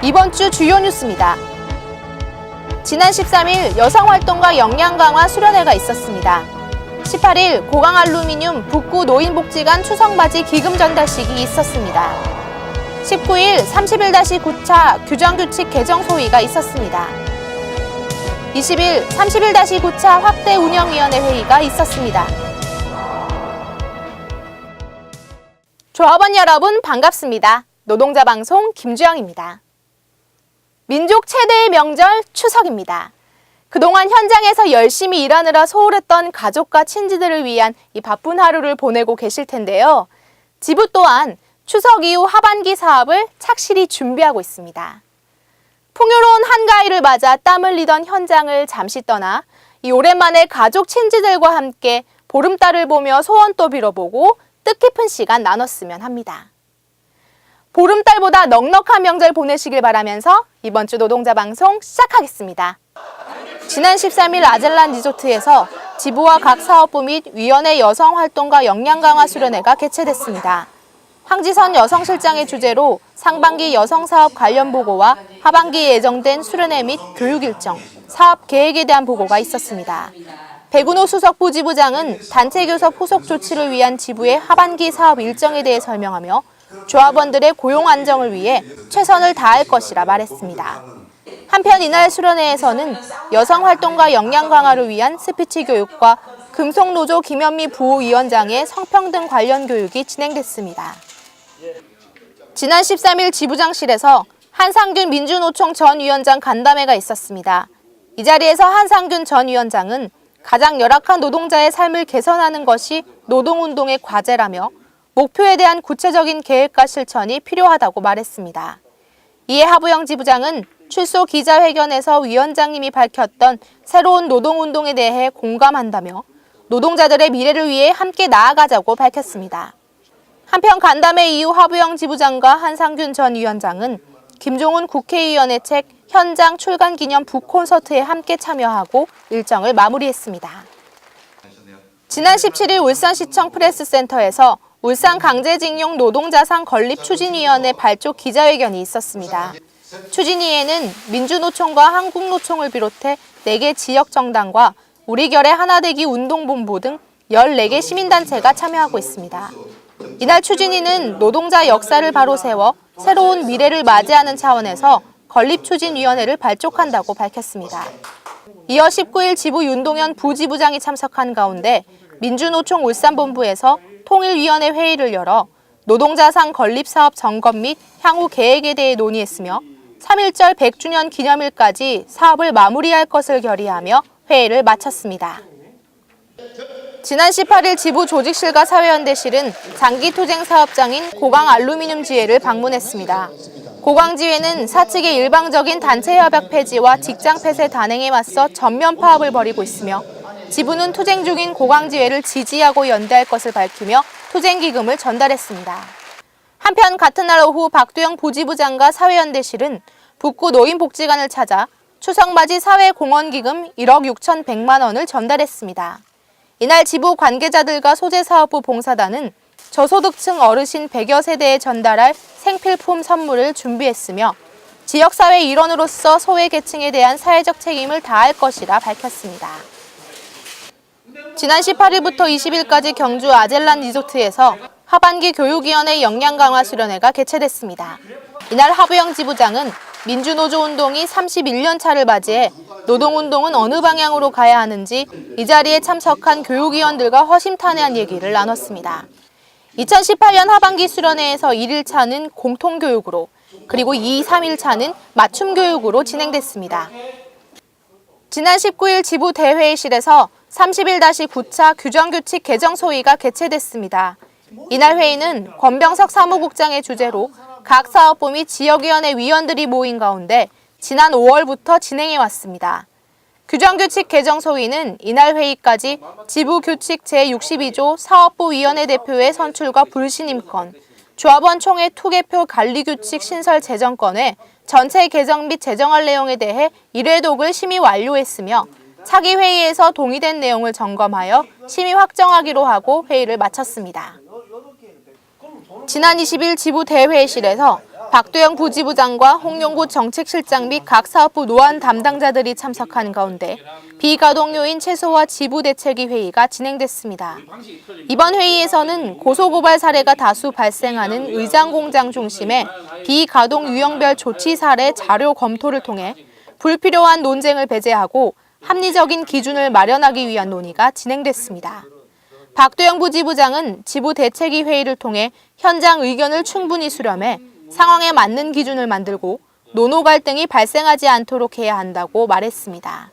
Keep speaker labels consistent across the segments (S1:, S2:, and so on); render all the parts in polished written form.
S1: 이번 주 주요 뉴스입니다. 지난 13일 여성활동가 역량 강화 수련회가 있었습니다. 18일 고강알루미늄 북구 노인복지관 추석맞이 기금 전달식이 있었습니다. 19일 31-9차 규정규칙 개정 소위가 있었습니다. 20일 31-9차 확대 운영위원회 회의가 있었습니다. 조합원 여러분 반갑습니다. 노동자 방송 김주영입니다. 민족 최대의 명절 추석입니다. 그동안 현장에서 열심히 일하느라 소홀했던 가족과 친지들을 위한 이 바쁜 하루를 보내고 계실 텐데요. 지부 또한 추석 이후 하반기 사업을 착실히 준비하고 있습니다. 풍요로운 한가위를 맞아 땀 흘리던 현장을 잠시 떠나 이 오랜만에 가족 친지들과 함께 보름달을 보며 소원도 빌어보고 뜻깊은 시간 나눴으면 합니다. 보름달보다 넉넉한 명절 보내시길 바라면서 이번 주 노동자 방송 시작하겠습니다. 지난 13일 아젤란 리조트에서 지부와 각 사업부 및 위원회 여성활동가 역량 강화 수련회가 개최됐습니다. 황지선 여성실장의 주재로 상반기 여성사업 관련 보고와 하반기에 예정된 수련회 및 교육 일정, 사업 계획에 대한 보고가 있었습니다. 백운호 수석부 지부장은 단체 교섭 후속 조치를 위한 지부의 하반기 사업 일정에 대해 설명하며 조합원들의 고용 안정을 위해 최선을 다할 것이라 말했습니다. 한편 이날 수련회에서는 여성활동가 역량 강화를 위한 스피치 교육과 금속노조 김현미 부위원장의 성평등 관련 교육이 진행됐습니다. 지난 13일 지부장실에서 한상균 민주노총 전 위원장 간담회가 있었습니다. 이 자리에서 한상균 전 위원장은 가장 열악한 노동자의 삶을 개선하는 것이 노동운동의 과제라며 목표에 대한 구체적인 계획과 실천이 필요하다고 말했습니다. 이에 하부영 지부장은 출소 기자회견에서 위원장님이 밝혔던 새로운 노동운동에 대해 공감한다며 노동자들의 미래를 위해 함께 나아가자고 밝혔습니다. 한편 간담회 이후 하부영 지부장과 한상균 전 위원장은 김종훈 국회의원의 책 현장 출간 기념 북콘서트에 함께 참여하고 일정을 마무리했습니다. 지난 17일 울산시청 프레스센터에서 울산강제징용 노동자상 건립추진위원회 발족 기자회견이 있었습니다. 추진위에는 민주노총과 한국노총을 비롯해 4개 지역정당과 우리결의 하나되기 운동본부 등 14개 시민단체가 참여하고 있습니다. 이날 추진위는 노동자 역사를 바로 세워 새로운 미래를 맞이하는 차원에서 건립추진위원회를 발족한다고 밝혔습니다. 이어 19일 지부 윤동현 부지부장이 참석한 가운데 민주노총 울산본부에서 통일위원회 회의를 열어 노동자상 건립사업 점검 및 향후 계획에 대해 논의했으며 3.1절 100주년 기념일까지 사업을 마무리할 것을 결의하며 회의를 마쳤습니다. 지난 18일 지부 조직실과 사회연대실은 장기투쟁 사업장인 고강알루미늄 지회를 방문했습니다. 고강지회는 사측의 일방적인 단체 협약 폐지와 직장 폐쇄 단행에 맞서 전면 파업을 벌이고 있으며 지부는 투쟁 중인 고강지회를 지지하고 연대할 것을 밝히며 투쟁기금을 전달했습니다. 한편 같은 날 오후 박두영 부지부장과 사회연대실은 북구 노인복지관을 찾아 추석맞이 사회공헌기금 1억 6,100만 원을 전달했습니다. 이날 지부 관계자들과 소재사업부 봉사단은 저소득층 어르신 100여 세대에 전달할 생필품 선물을 준비했으며 지역사회 일원으로서 소외계층에 대한 사회적 책임을 다할 것이라 밝혔습니다. 지난 18일부터 20일까지 경주 아젤란 리조트에서 하반기 교육위원회 역량 강화 수련회가 개최됐습니다. 이날 하부영 지부장은 민주노조 운동이 31년 차를 맞이해 노동운동은 어느 방향으로 가야 하는지 이 자리에 참석한 교육위원들과 허심탄회한 얘기를 나눴습니다. 2018년 하반기 수련회에서 1일차는 공통교육으로 그리고 2, 3일차는 맞춤교육으로 진행됐습니다. 지난 19일 지부 대회의실에서 31-9차 규정규칙 개정 소위가 개최됐습니다. 이날 회의는 권병석 사무국장의 주재로 각 사업부 및 지역위원회 위원들이 모인 가운데 지난 5월부터 진행해왔습니다. 규정규칙 개정 소위는 이날 회의까지 지부규칙 제62조 사업부위원회 대표의 선출과 불신임건, 조합원 총회 투개표 관리규칙 신설 제정건에 전체 개정 및 제정할 내용에 대해 1회독을 심의 완료했으며 차기 회의에서 동의된 내용을 점검하여 심의 확정하기로 하고 회의를 마쳤습니다. 지난 20일 지부 대회의실에서 박도영 부지부장과 홍용구 정책실장 및 각 사업부 노안 담당자들이 참석한 가운데 비가동 요인 최소화 지부 대책위 회의가 진행됐습니다. 이번 회의에서는 고소고발 사례가 다수 발생하는 의장공장 중심의 비가동 유형별 조치 사례 자료 검토를 통해 불필요한 논쟁을 배제하고 합리적인 기준을 마련하기 위한 논의가 진행됐습니다. 박도영 부지부장은 지부 대책위 회의를 통해 현장 의견을 충분히 수렴해 상황에 맞는 기준을 만들고 노노 갈등이 발생하지 않도록 해야 한다고 말했습니다.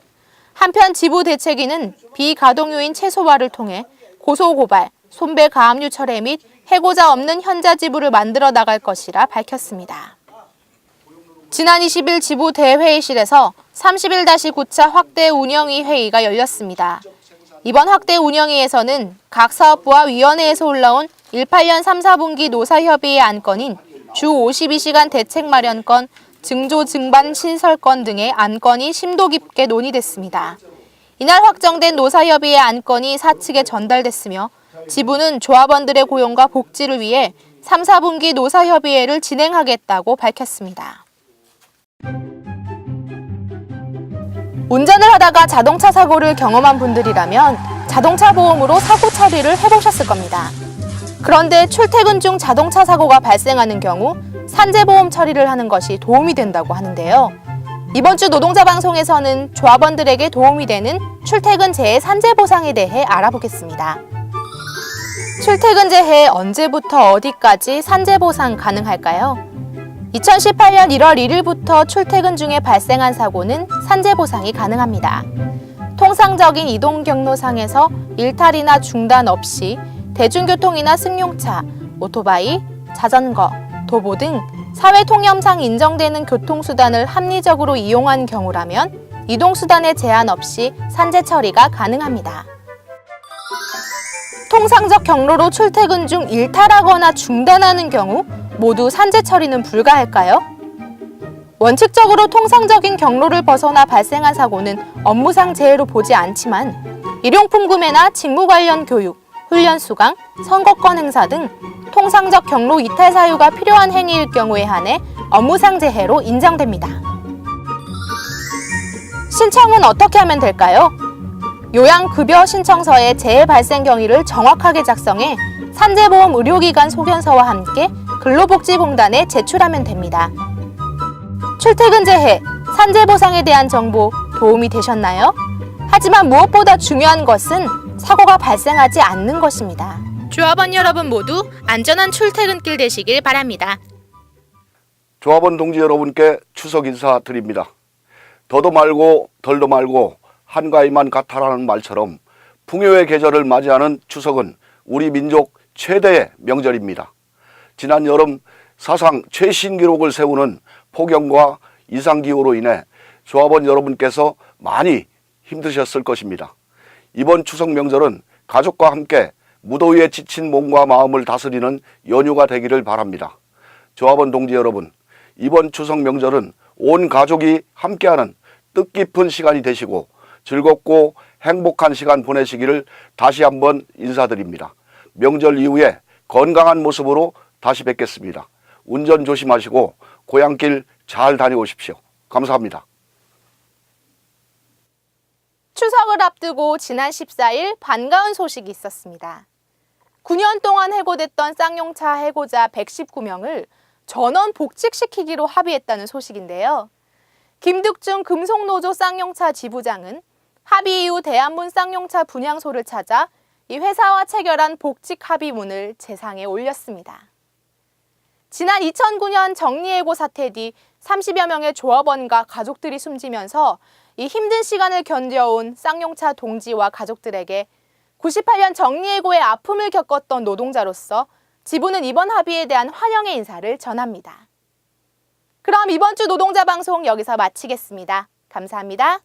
S1: 한편 지부 대책위는 비가동 요인 최소화를 통해 고소고발, 손배 가압류 철회 및 해고자 없는 현자 지부를 만들어 나갈 것이라 밝혔습니다. 지난 20일 지부 대회의실에서 31-9차 확대 운영위 회의가 열렸습니다. 이번 확대 운영위에서는 각 사업부와 위원회에서 올라온 18년 3, 4분기 노사협의회 안건인 주 52시간 대책 마련건, 증조 증반 신설건 등의 안건이 심도 깊게 논의됐습니다. 이날 확정된 노사협의회 안건이 사측에 전달됐으며 지부는 조합원들의 고용과 복지를 위해 3, 4분기 노사협의회를 진행하겠다고 밝혔습니다. 운전을 하다가 자동차 사고를 경험한 분들이라면 자동차 보험으로 사고 처리를 해보셨을 겁니다. 그런데 출퇴근 중 자동차 사고가 발생하는 경우 산재보험 처리를 하는 것이 도움이 된다고 하는데요. 이번 주 노동자 방송에서는 조합원들에게 도움이 되는 출퇴근 재해 산재 보상에 대해 알아보겠습니다. 출퇴근 재해 언제부터 어디까지 산재 보상 가능할까요? 2018년 1월 1일부터 출퇴근 중에 발생한 사고는 산재 보상이 가능합니다. 통상적인 이동 경로상에서 일탈이나 중단 없이 대중교통이나 승용차, 오토바이, 자전거, 도보 등 사회 통념상 인정되는 교통수단을 합리적으로 이용한 경우라면 이동수단에 제한 없이 산재 처리가 가능합니다. 통상적 경로로 출퇴근 중 일탈하거나 중단하는 경우 모두 산재 처리는 불가할까요? 원칙적으로 통상적인 경로를 벗어나 발생한 사고는 업무상 재해로 보지 않지만 일용품 구매나 직무 관련 교육, 훈련 수강, 선거권 행사 등 통상적 경로 이탈 사유가 필요한 행위일 경우에 한해 업무상 재해로 인정됩니다. 신청은 어떻게 하면 될까요? 요양급여 신청서에 재해 발생 경위를 정확하게 작성해 산재보험 의료기관 소견서와 함께 근로복지공단에 제출하면 됩니다. 출퇴근 재해, 산재보상에 대한 정보 도움이 되셨나요? 하지만 무엇보다 중요한 것은 사고가 발생하지 않는 것입니다. 조합원 여러분 모두 안전한 출퇴근길 되시길 바랍니다.
S2: 조합원 동지 여러분께 추석 인사 드립니다. 더도 말고 덜도 말고 한가위만 같아라는 말처럼 풍요의 계절을 맞이하는 추석은 우리 민족 최대의 명절입니다. 지난 여름 사상 최신 기록을 세우는 폭염과 이상기후로 인해 조합원 여러분께서 많이 힘드셨을 것입니다. 이번 추석 명절은 가족과 함께 무더위에 지친 몸과 마음을 다스리는 연휴가 되기를 바랍니다. 조합원 동지 여러분, 이번 추석 명절은 온 가족이 함께하는 뜻깊은 시간이 되시고 즐겁고 행복한 시간 보내시기를 다시 한번 인사드립니다. 명절 이후에 건강한 모습으로 다시 뵙겠습니다. 운전 조심하시고 고향길 잘 다녀오십시오. 감사합니다.
S1: 추석을 앞두고 지난 14일 반가운 소식이 있었습니다. 9년 동안 해고됐던 쌍용차 해고자 119명을 전원 복직시키기로 합의했다는 소식인데요. 김득중 금속노조 쌍용차 지부장은 합의 이후 대한문 쌍용차 분향소를 찾아 이 회사와 체결한 복직 합의문을 재상에 올렸습니다. 지난 2009년 정리해고 사태 뒤 30여 명의 조합원과 가족들이 숨지면서 이 힘든 시간을 견뎌온 쌍용차 동지와 가족들에게 98년 정리해고의 아픔을 겪었던 노동자로서 지부는 이번 합의에 대한 환영의 인사를 전합니다. 그럼 이번 주 노동자 방송 여기서 마치겠습니다. 감사합니다.